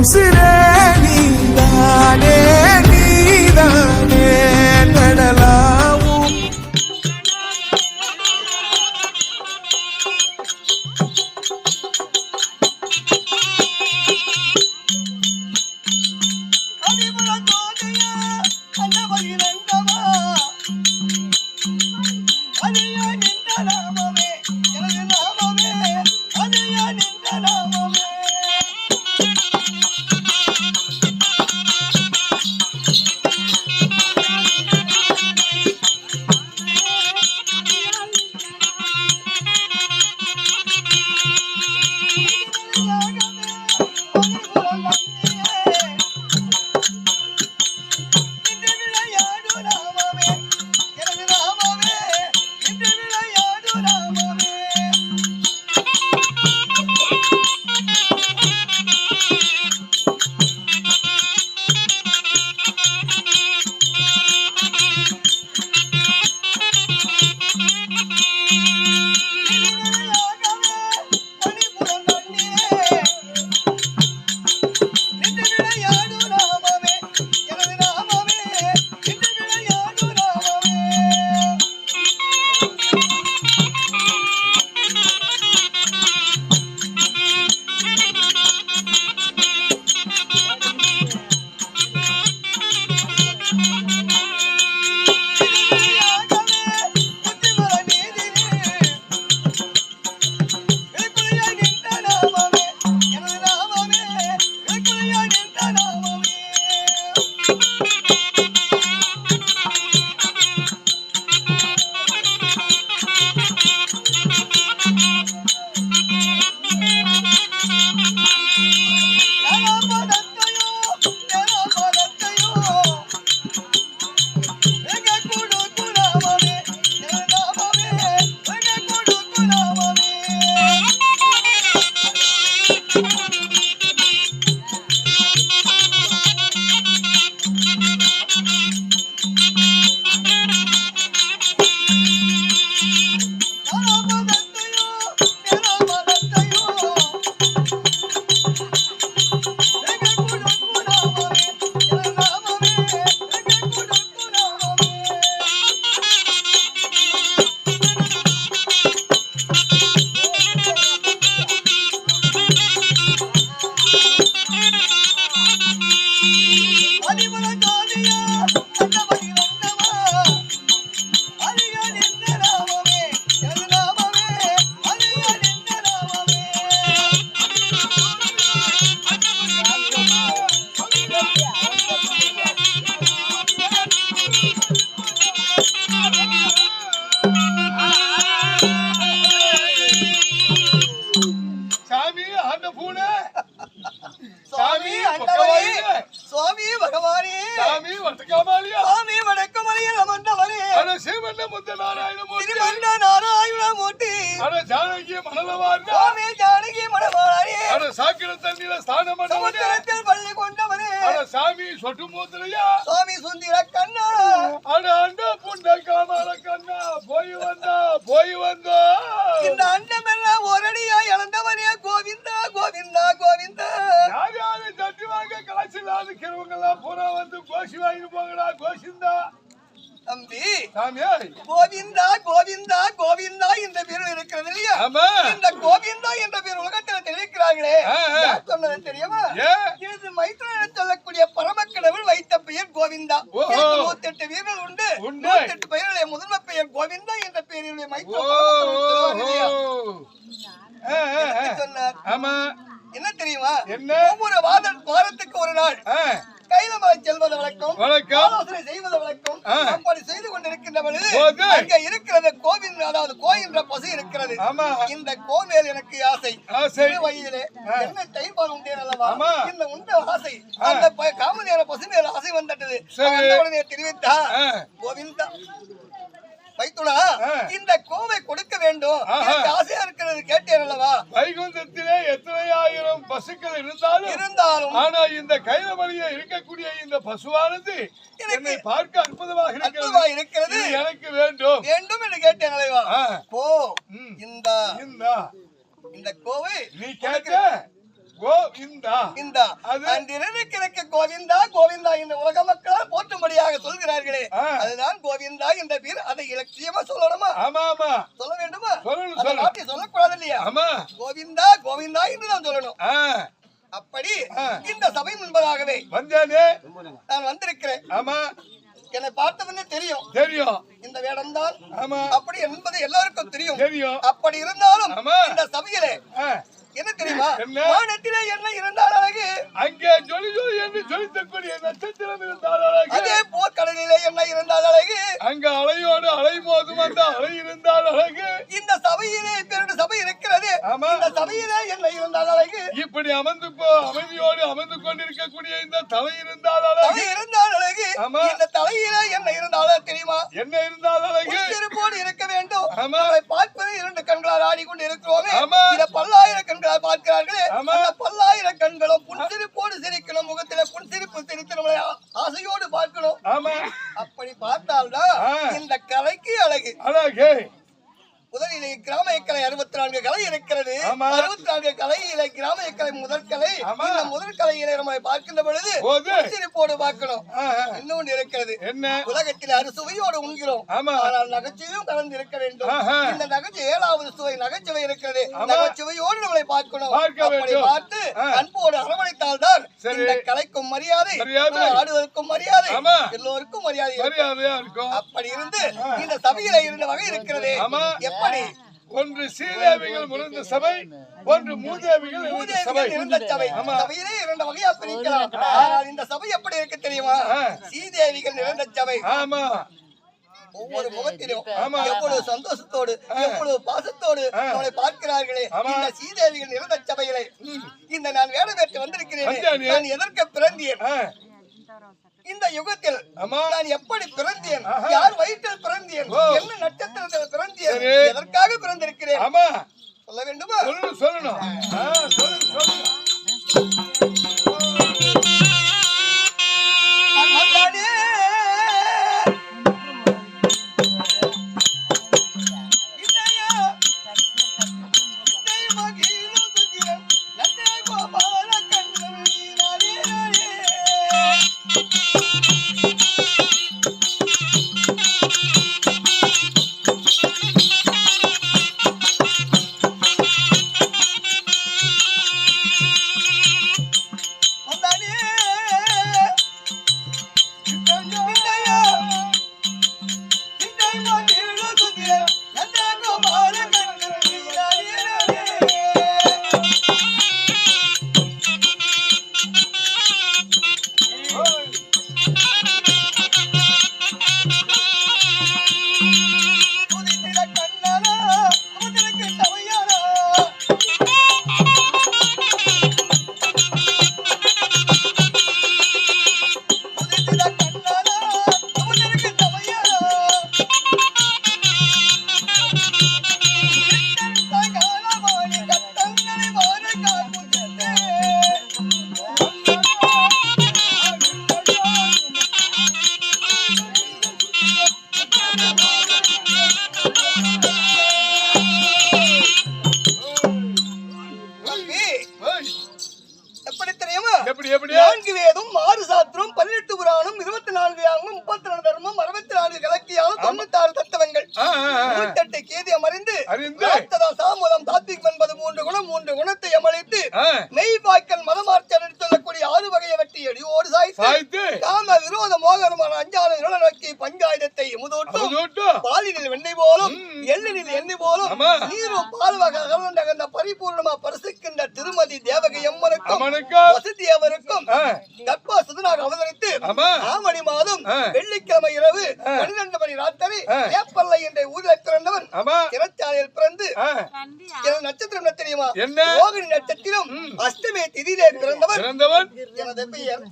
உசிரே நீதானே நீதானே கடலாவும் கோவிந்தா கோவிந்தா கோவிந்தா என்ற பேரில் இருக்கிறது இல்லையா? இந்த கோவிந்தா என்ற பேர் உலகத்தில் தெரிவிக்கிறார்களே, சொன்னது தெரியுமா? இது மைத்ரன் சொல்லக்கூடிய பரமக்கடவுள் வைத்த பெயர் கோவிந்தா. 108 வீரர்கள் உண்டு. 108 பெயருடைய முதன்மை பெயர் கோவிந்தா என்ற பெயருடைய மைத்ரன் சொன்னார். என்ன தெரியுமா? ஒவ்வொரு வாரத்துக்கு ஒரு நாள் கைலமலை செல்வது வழக்கம், ஆலோசனை செய்வது வழக்கம். அப்படி செய்து கொண்டிருக்கின்ற பொழுது அங்க இருக்கிறது கோவில், அதாவது கோயின்ற பசு இருக்கிறது. இந்த கோவில் எனக்கு ஆசை. வயதிலே என்ன டைபால் உண்டேன் அல்லவா, இந்த உண்ட ஆசை அந்த காமதேவ பசு மேல ஆசை வந்துட்டது. உடனே தெரிவித்தா, கோவிந்தா வைத்துடா இந்த கோவை கொடுக்க வேண்டும், ஆசையா இருக்கிறது கேட்டேன் அல்லவா. வைகுந்தத்திலே எத்தனை ஆயிரம் பசுக்கள் இருந்தாலும் ஆனா இந்த கைலமலையே இருக்கக்கூடிய இந்த பசுவானது என்னை பார்க்க அற்புதமாக இருக்கிறது, எனக்கு வேண்டும் வேண்டும் என்று கேட்டேன் அல்லவா. போ இந்த கோவை நீ கேட்க கோவிந்தா இந்த அன்றிரவு கிழக்கு கோவிந்தா கோவிந்தா இந்த உலக மக்களால் போற்றும்படியாக சொல்கிறார்களே அதுதான் கோவிந்தா என்ற பேர். அதை இலட்சியமா சொல்லணுமா? ஆமா ஆமா சொல்ல வேண்டுமா? சொல்லணும் மாற்றி சொல்லக்கூடாது இல்லையா? ஆமா கோவிந்தா கோவிந்தா என்று நான் சொல்லணும். அப்படி இந்த சபை முன்பதாகவே வந்தானே நான் வந்திருக்கிறேன். ஆமா என்னை பார்த்தவனே தெரியும் தெரியும் இந்த வேடம் தான் ஆமா அப்படி என்பது எல்லாருக்கும் தெரியும். தெரியும் அப்படி இருந்தாலும் ஆமா இந்த சபையிலே என்ன தெரியுமா? என்ன? வானத்திலே என்ன இருந்தால் அழகு, அங்கே ஜொலி ஜொலி என்று ஜொலித்தக்கூடிய நட்சத்திரம் இருந்தால் அழகு, அதே போர்க்கடலிலே என்ன இருந்தால் அழகு, அங்க அலையோடு அலை மோதும் அந்த அலை இருந்தால் அழகு, இந்த சபையிலே பெருடு சபை இருக்கிறது ஆமா இந்த சபையிலே என்ன இருந்தால் அழகு, இப்படி அமைதியோடு அமர்ந்து கொண்டிருக்கக்கூடிய இந்த தலை இருந்தால் அழகு, தலை இருந்தால் அழகு, ஆமா இந்த தலையிலே என்ன இருந்தாலும் தெரியுமா? என்ன இருந்தால் அழகு, திருப்போடு இருக்க வேண்டும். ஆமா அவரை பார்ப்பது 2 கண்களால் ஆடிக்கொண்டு இருக்கிறோமே ஆமா இத பல்லாயிர கண்களால் பார்க்கிறார்களே ஆமா அந்த பல்லாயிர கண்களும் புன்சிரிப்போடு சிரிக்கணும். முகத்திலே புன்சிரிப்பு சிரித்து நம்மளை ஆசையோடு பார்க்கணும். ஆமா அப்படி பார்த்தால்தான் இந்த கலைக்கு அழகு. அழகு முதலிலே கிராம கலை 64 கலை இருக்கிறது. 64 கலையிலே கிராம கலை முதல் கலை. இந்த முதல் கலையிலே நம்ம பார்க்கின்ற பொழுது சிரிப்போடு பார்க்கணும். இன்னொன்று இருக்கிறது, என்ன? உலகத்தில் அறுசுவையோடு உண்கிறோம், ஆனால் நகைச்சுவையும் கலந்து இருக்க வேண்டும். இந்த நகைச்சுவை 7வது சுவை நகைச்சுவை இருக்கிறது. நகைச்சுவையோடு நம்மளை பார்க்கணும். அப்படி பார்த்து அன்போடு அரவணைத்தால் தான் இந்த கலைக்கும் மரியாதை, ஆடுவதற்கும் மரியாதை, எல்லோருக்கும் மரியாதை இருக்கும். அப்படி இருந்து இந்த சபையில இருந்த வகை இருக்கிறது. எப்படி? ஒன்று சீதேவிகள் முறைந்த சபை, ஒன்று மூதேவிகள் இருந்த சபை. சபையிலே 2 வகையா பிரிக்கலாம். ஆனால் இந்த சபை எப்படி இருக்கு தெரியுமா? சீதேவிகள் நிறைந்த சபை. ஆமா ஒவ்வொரு முகத்திலும் எவ்வளவு சந்தோஷத்தோடு எவ்வளவு பாசத்தோடு நம்மளை பார்க்கிறார்களே இந்த சீதேவிகள் நிறைந்த சபையிலே இந்த நான் வேலை பெற்று வந்திருக்கிறேன். நான் எதற்கு பிறந்தேன்? இந்த யுகத்தில் நான் எப்படி பிறந்தேன்? யார் வயிற்றில் பிறந்தேன்? என்ன நட்சத்திரத்தில் பிறந்தேன்? எதற்காக பிறந்திருக்கிறேன்? சொல்ல வேண்டுமா? சொல்லணும். எப்படி எப்படி 4 வேதம் 6 சாஸ்திரம் 18 புராணம் 24 யாகமும் 32 தர்மம் 64 கலக்கியாலும் 96 தத்துவங்கள் 28 கேதியம் அறிந்து சாமுதம் தாத்விகம் என்பது 3 குணம் 3 குணத்தை அமளித்து மெய் வாய்க்கல் மதமார்ச்சல் சொல்லக்கூடிய 6 வகையை வெட்டி அடியோடு சாய்த்து காம விரோத மோகனமான 5 நில நோக்கி பஞ்சாயுதத்தை முதோட்டு பாலினில் வெண்ணெய் போலும் எள்ளினில் எண்ணெய் போலும் நீரும் பால்வகை கலந்த பரிபூர்ணமா பரிசுக்கின்ற திருமதி தேவகை அம்மனுக்கும் வசதி அவருக்கும் கற்பா சுதனாக அவதரித்து ஆமணி மாதம் வெள்ளிக்கிழமை இரவு 12 மணி ராத்திரி ஏப்பல்லை என்ற ஊரில் பிறந்தவன் சிறைச்சாலையில் பிறந்து நட்சத்திரம் தெரியுமா? ரோகிணி நட்சத்திரம் அஷ்டமி திதியிலே பிறந்தவன் எனது பெயர்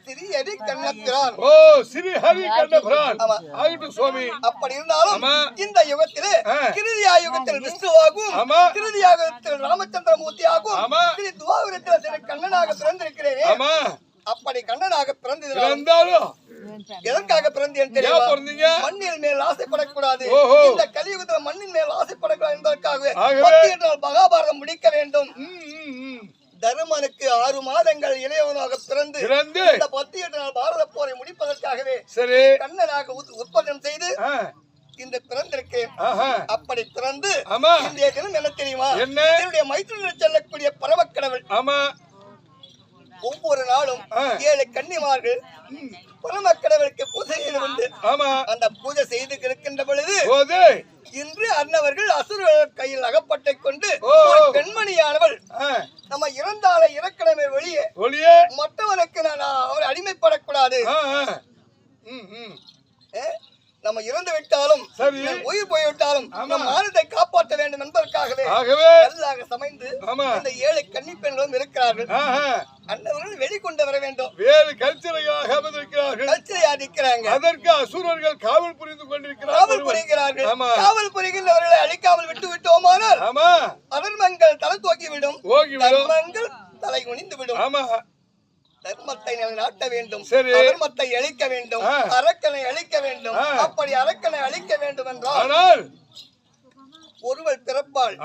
ஸ்ரீஹரி கண்ணபிரான். ஓ ஸ்ரீஹரி கண்ணபிரான். ஆகட்டும் சுவாமி. அப்படி இருந்தாலும் இந்த யுகத்திலே கிருதியா யுகத்தில் விஷ்ணுவாகவும் கிருதியா யுகத்தில் ராமச்சந்திரமூர்த்தியாகவும் ஸ்ரீ துவாபரத்தில் திரு கண்ணனாக பிறந்திருக்கிறேன். அப்படி கண்ணனாக பிறந்தாலும் எதற்காக பிறந்தேன் தெரியுமா? மண்ணின் மேல் ஆசைப்படக்கூடாது. இந்த கலியுகத்தில் மண்ணின் மேல் ஆசைப்படக்கூடாது என்பதற்காக மகாபாரதம் முடிக்க வேண்டும். தருமனுக்கு 6 மாதங்கள் இளையவனாக பிறந்து இந்த 18 நாள் பாரத போரை முடிப்பதற்காகவே சரி கண்ணனாக உற்பத்தம் செய்து இந்த பிறந்திருக்கேன். அப்படி பிறந்து இன்றைய தினம் என்ன தெரியுமா? என்னுடைய மைத்துனர் செல்லக்கூடிய பரமக்கடவுள் ஒவ்வொரு நாளும் 7 கன்னிமார்கள் பரமக்கடவுளுக்கு பூஜை செய்து வந்து அந்த பூஜை செய்து இருக்கின்ற பொழுது இன்று அன்னவர்கள் அசுரர்கள் கையில் அகப்பட்டை கொண்டு பெண்மணியானவள் நம்ம இறந்தாலே இறக்கணமே வெளியே மற்றவனுக்கு நான் அவர் அடிமைப்படக்கூடாது. நம்ம இறந்து விட்டாலும் உயிர் போய்விட்டாலும் நம் மானத்தை காப்பாற்ற வேண்டும் என்பதற்காகவே கல்லாக சமைந்து இந்த 7 கன்னி பெண்களும் இருக்கிறார்கள். அன்னவர்கள் வெளிக்கொண்டு வர வேண்டும். வேறு கல்ச்சரையாக அமர்ந்திருக்கிறார்கள். கல்ச்சரையா நிற்கிறாங்க. அதற்கு அசுரர்கள் காவல் புரிந்து கொண்டிருக்கிறார்கள். காவல் புரிகின்றவர்களை அழிக்காமல் விட்டு விட்டோமானால் அதர்மங்கள் தலை தூக்கிவிடும். தர்மங்கள் தலை குனிந்து விடும். தர்மத்தை நாட்ட வேண்டும், அதர்மத்தை அழிக்க வேண்டும், அரக்கனை அழிக்க வேண்டும். அப்படி அரக்கனை அழிக்க வேண்டும் என்றால் ஒருவள் பிறப்பாள்.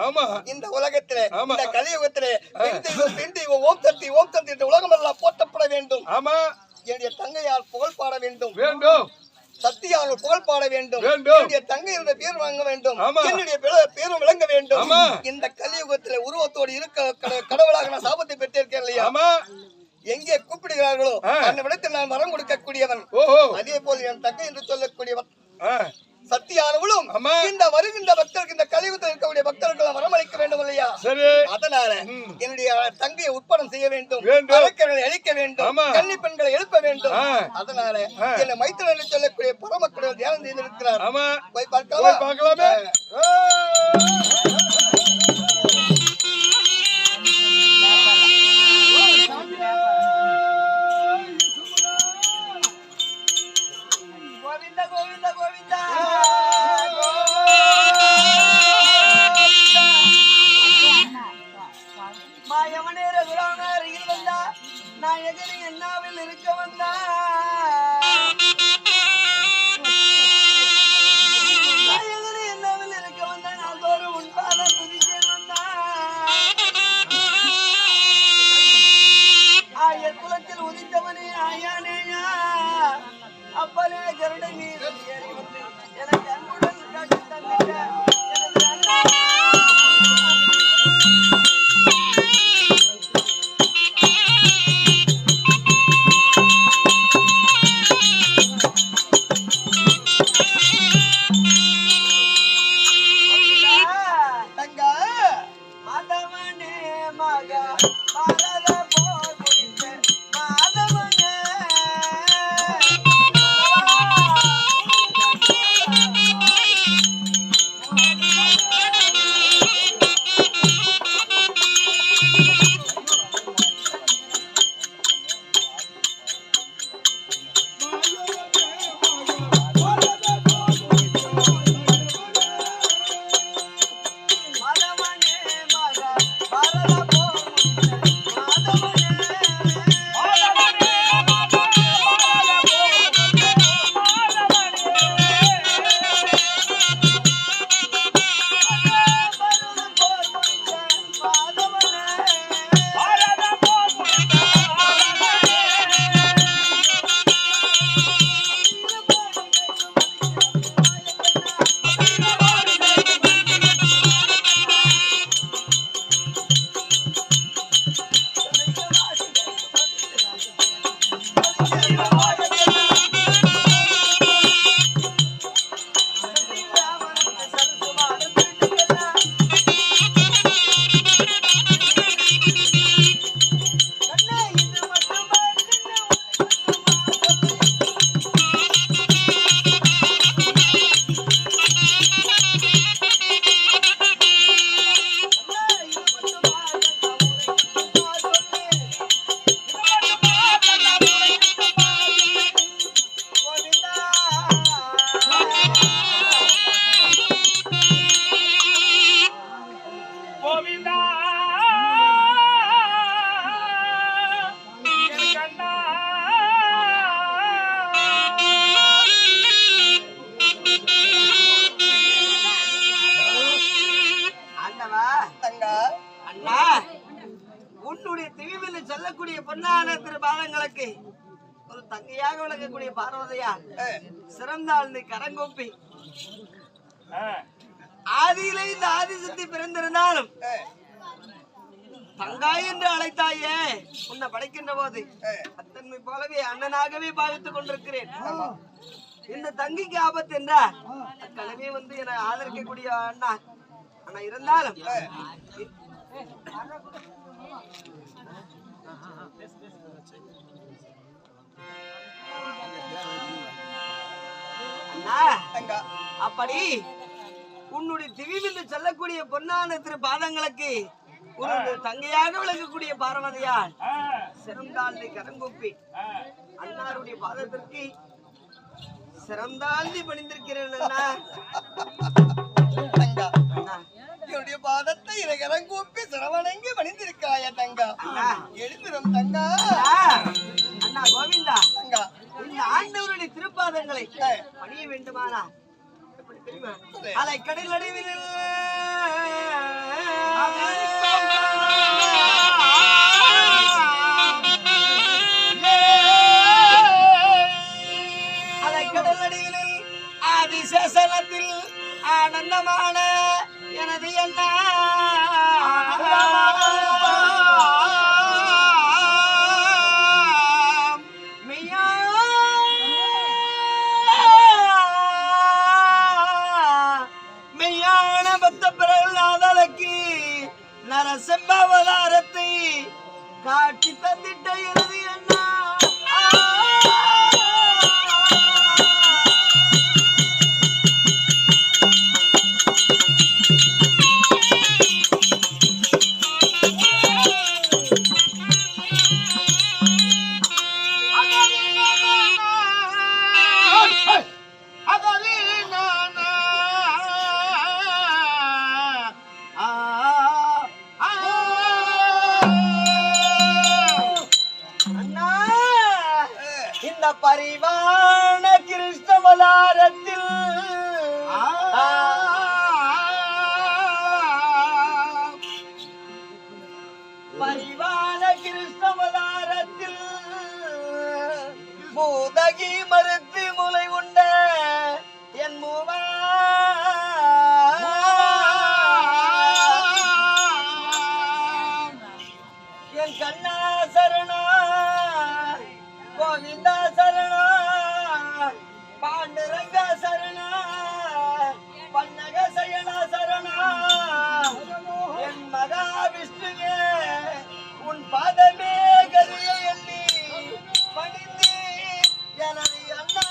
இந்த உலகத்திலே இந்த கலியுகத்திலே பெண் தெய்வம் ஓம் சக்தி என்ற உலகமெல்லாம் போற்றப்பட வேண்டும். என்னுடைய தங்கையால் புகழ் பாட வேண்டும். சத்தியால் புகழ் பாட வேண்டும். என்னுடைய தங்கையுடைய பேர் வாங்க வேண்டும். என்னுடைய பேரும் விளங்க வேண்டும். இந்த கலியுகத்திலே உருவத்தோடு இருக்க கடவுளாக நான் சாபத்தை பெற்றிருக்கேன் இல்லையா? எங்கே கூப்பிடுகிறார்களோ அந்த விடத்தில் நான் வரம் கொடுக்கக்கூடியவன். அதே போல என் தங்கை என்று சொல்லக்கூடியவன் சத்தியானவளும் இந்த வருகின்ற பக்தருக்கு இந்த கலியுகத்தில் இருக்கக்கூடிய பக்தர்கள் வரமளிக்க வேண்டும் இல்லையா? அதனால என்னுடைய தங்கையை உற்பத்தம் செய்ய வேண்டும், அரக்கர்களை அழிக்க வேண்டும், கன்னி பெண்களை எழுப்ப வேண்டும். அதனால என்னை மைத்திரன் என்று சொல்லக்கூடிய பரமக்கடவுள் தியானம் செய்திருக்கிறார். போய் பார்க்கலாமே. நான் எதிரி என்னாவில் இருக்க வந்தா நான் தோறு உண்பாத துதிச்சேன் வந்தா ஆயர் குலத்தில் உதித்தவனே ஆயானேயா அப்பனே கருடை நீர் எனக்கு அன்புடன் காட்டி தந்திட்ட எனக்கு ஒரு தங்கையாக விளங்கக்கூடிய பார்வதியா சிறந்தாழ்ந்து கரங்கொப்பி ஆதியிலே இந்த ஆதிசக்தி பிறந்திருந்தாலும் தங்காய் என்று அழைத்தாயே உன்னை படைக்கின்ற போது அத்தன்மை போலவே அண்ணனாகவே பாவித்துக் கொண்டிருக்கிறேன். இந்த தங்கிக்கு ஆபத்து என்ற அக்கனவே வந்து என ஆதரிக்கக்கூடிய அண்ணா ஆனா இருந்தாலும் அண்ணா அப்படி உன்னுடைய திடீரென்று செல்லக்கூடிய பொன்னான திரு பாதங்களுக்கு ஒரு தங்கையாக விளங்கக்கூடிய பார்வதியால் சிறந்தாழ்ந்து கரங்கொப்பி அண்ணாருடைய பாதத்திற்கு சிறந்தாழ்ந்து பணிந்திருக்கிறேன். என்னுடைய பாதத்தை கரங்கொப்பி சிரவணங்கி பணிந்திருக்காயா தங்கா? எழுந்திரும் தங்கா. அண்ணா கோவிந்தா, இந்த ஆண்டவருடைய திருப்பாதங்களை பணிய வேண்டுமானா அலை கடல் அடைவில் அலை கடல் அடைவில் ஆதிசேஷனத்தில் ஆனந்தமான எனது அண்ணா நரசிம்மாவதாரத்தை காட்சி தந்திட்ட இறுதி அண்ணா. இந்த பரிவான கிருஷ்ணவதாரத்தில் பரிவான கிருஷ்ணவதாரத்தில் பூதகி மறுத்து முளை உண்ட என் மூவா என் கண்ணா சரணா கோவிந்தா சரணா பாண்டுரங்க சரணா பன்னக சயனா சரணா என் மகா விஷ்ணுவே உன் பாதமே கதியை எண்ணி பணிந்து எனது அண்ணா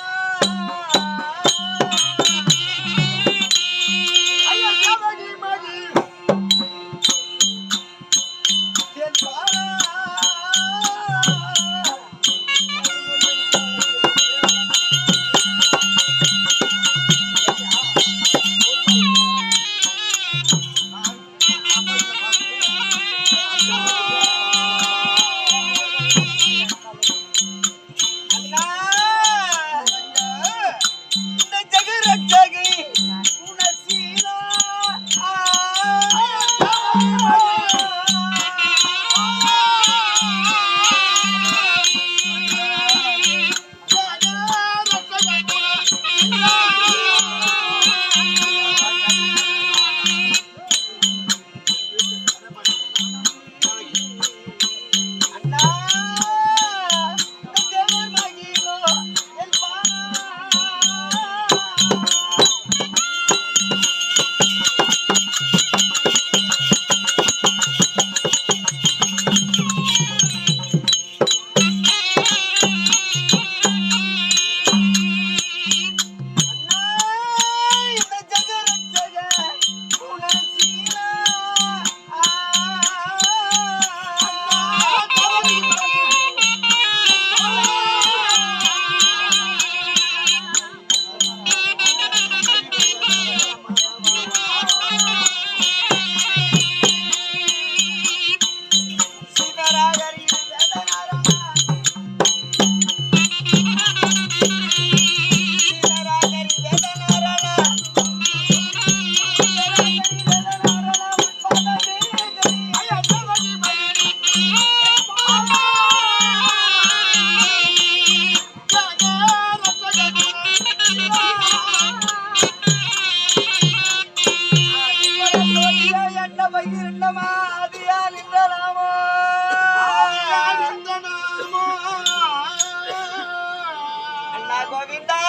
கோவிந்தா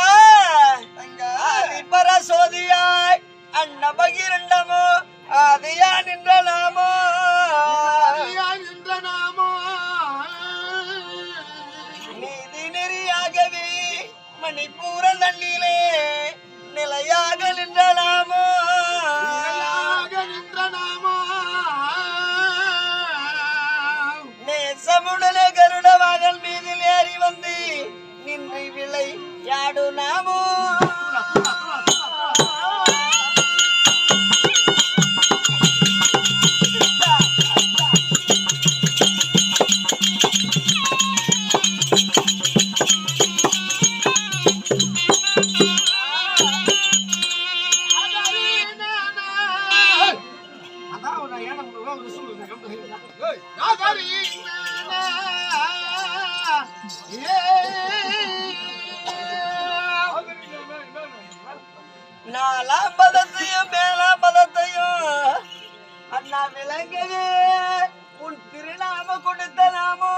அதிபர சோதியாய் அன்னபகிரண்டமோ ஆதியா நின்ற நாமோ நீதி நெறியாகவே மணிப்பூர நன்னிலே நிலையாக நின்ற நாமோ நேசமுடனே கருட மகள் மீதில் ஏறி வந்து நின்று விளை யாடு நாமோ நாலாம் பதத்தையும் மேலாம் பதத்தையும் அண்ணா விளங்கவே உன் திருநாம கொடுத்த நாமோ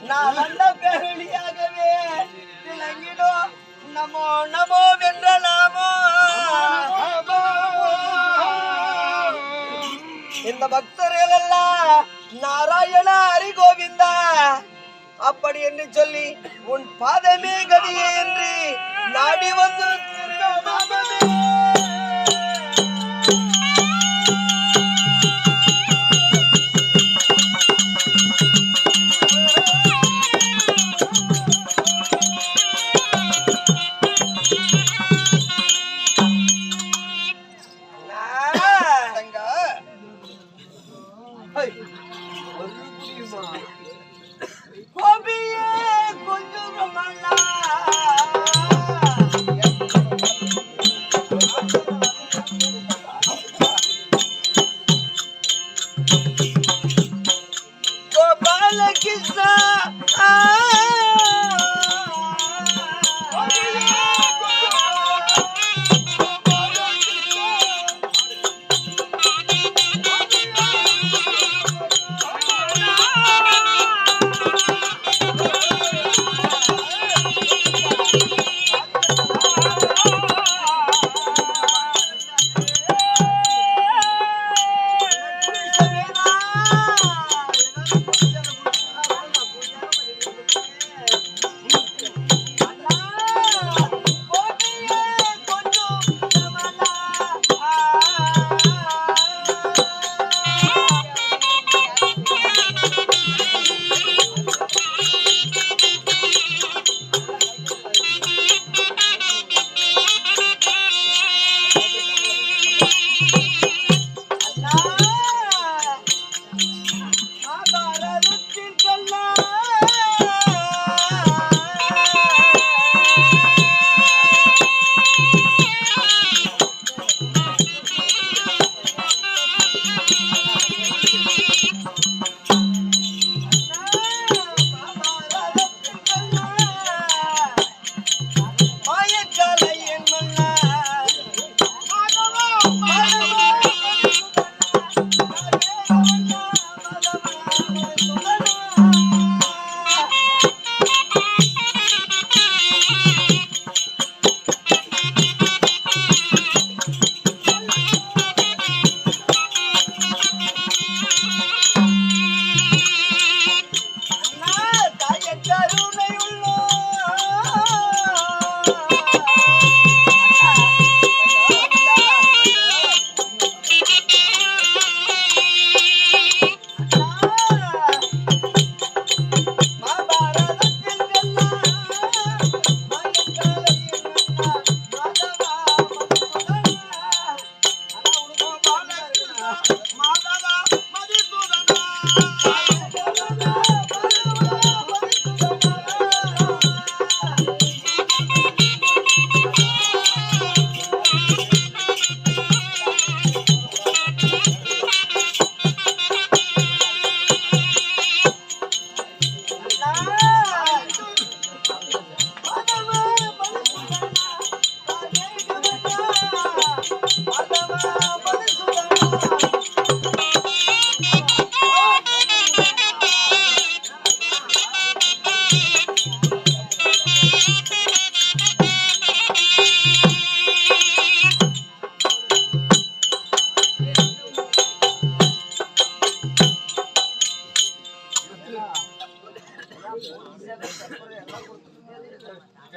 நான் அந்த பேரொழியாகவே விளங்கிடும் நமோ நமோ வென்ற நாமோ இந்த பக்தர்கள் எல்லாம் நாராயண ஹரி கோவிந்தா அப்படி என்று சொல்லி உன் பாதமே கதியே என்று நாடி வந்து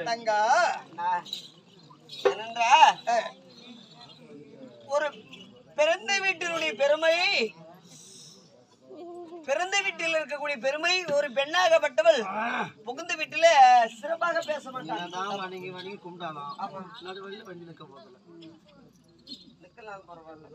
தங்கா என்னன்றா ஒரு பிறந்த வீட்டினுடைய பெருமை, பிறந்த வீட்டில் இருக்கக்கூடிய பெருமை ஒரு பெண்ணாகப்பட்டவள் புகுந்த வீட்டில சிறப்பாக பேச மாட்டாங்க. வணங்கி கும்பிட்டாலும் நடுவழியில் வண்டி நிற்க போதில்லை, நிற்கலாம் பரவாயில்ல.